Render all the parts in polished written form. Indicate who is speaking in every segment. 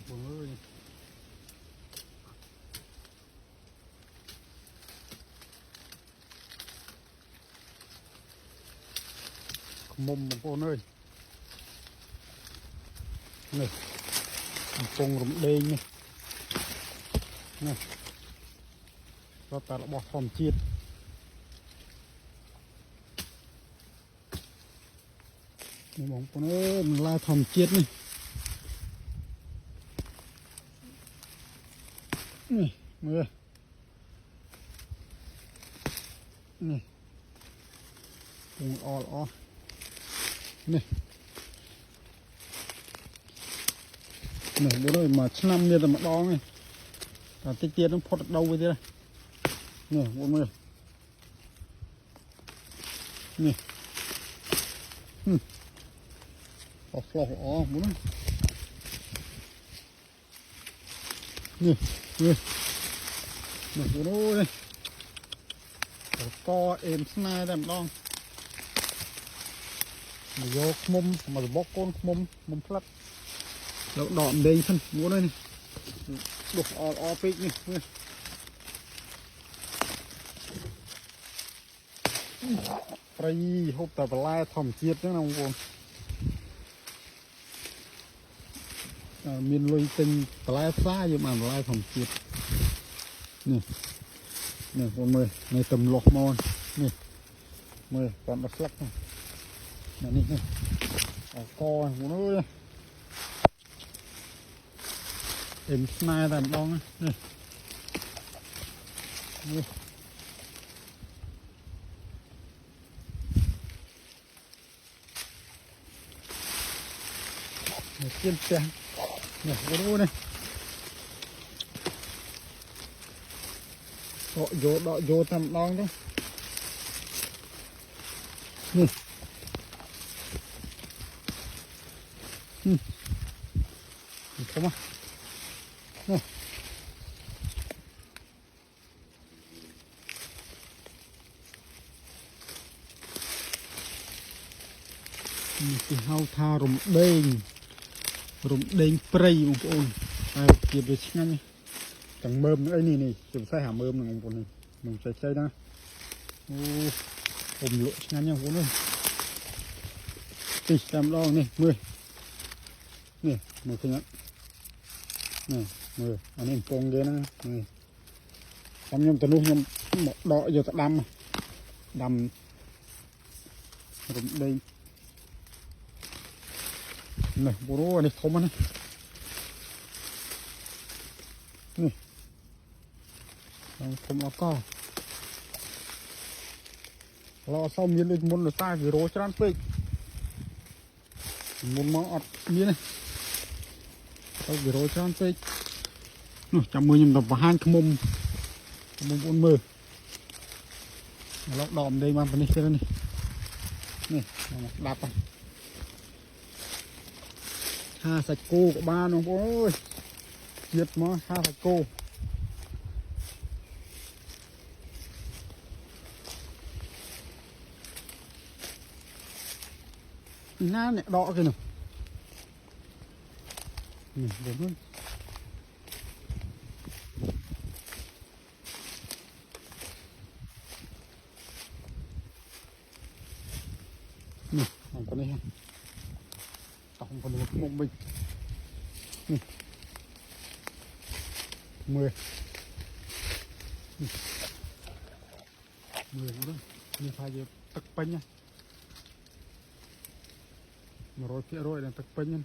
Speaker 1: Buông ơi. Mồm buông ơi. Này, buông rụm đen này. Này. Rồi ta đã bỏ thòm chiết. Này bóng buông ơi, mình la thòm chiết này. Này, mưa. Này. Buông o. Này. Này, bố ơi, mà năm như là mà đo này. Cả tích tiết nó phót đâu với thế này. Này, bố ơi. Này. Phót bố ơi. Này, bố ơi. Co êm snai đây mà đo. Mà vô mông, mà bó con mông phát. Đậu đọm đây thân, bố đây này. Đục o phích này. Đây, hộp tà bà lai thòm chiết nữa nào con. Miền lùi tinh bà lai xa nhưng mà bà lai thòm chiết. Nè, con mời, này tầm lọc mòn. Nè, mời, còn đặt lắc này. Nè, nè. Co này, bố ơi. Em snai làm đong này. Nè. Nè, chiên chèn. Nè, bố này. Đọ vô tầm đong đó. Nè. Không á. Nè. Thì hao tha rùm đen prey bông phụ ôn. Đây, kịp được chắc nhanh. Chẳng mơm nữa, này, chúng ta hả mơm này bông phụ này. Mình chạy chơi đó. Ôm lộ chắc nhanh nha bông ơi. Thì, làm đo này, 10. Nè, 10 khinh ạ. Nè, 10. Anh em phong ghê nè. Nè. Xong nhầm tần lúc nhầm đọ giờ ta đâm rụm đen. Này, bố rô này thông này. Này. Thông nó co. Lo sau miên lên môn là ta vì rô chán phê. Môn mong ọt miên này. Sau vì rô chán phê. Chăm mười nhầm đập vào hang mông. Mông bốn mơ. Lọc đòm đây mà phần này xem này. Này, đạp này. Ha sạch cô của ba nó bố ơi. Diệt mà ha sạch cô. Ná nè đọ kìa nè. Đúng luôn. Nè, con này ha. Tổng còn một mông bình. Nè. 10. 10 nữa. Mình phải giờ tắc bánh nha. Rồi phía rồi là tắc bánh nha.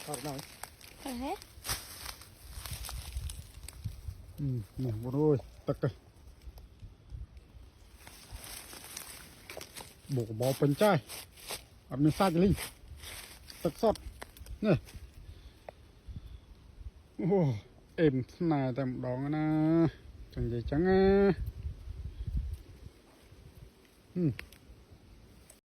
Speaker 2: Thật nào.
Speaker 3: Phải hết.
Speaker 1: Nè bố ơi, tật đây. Bộ bò phần chai. Ở bên xa cái linh. Tật sọt. Nè. Ồ, êm này tầm đón nè. Chẳng gì chẳng á.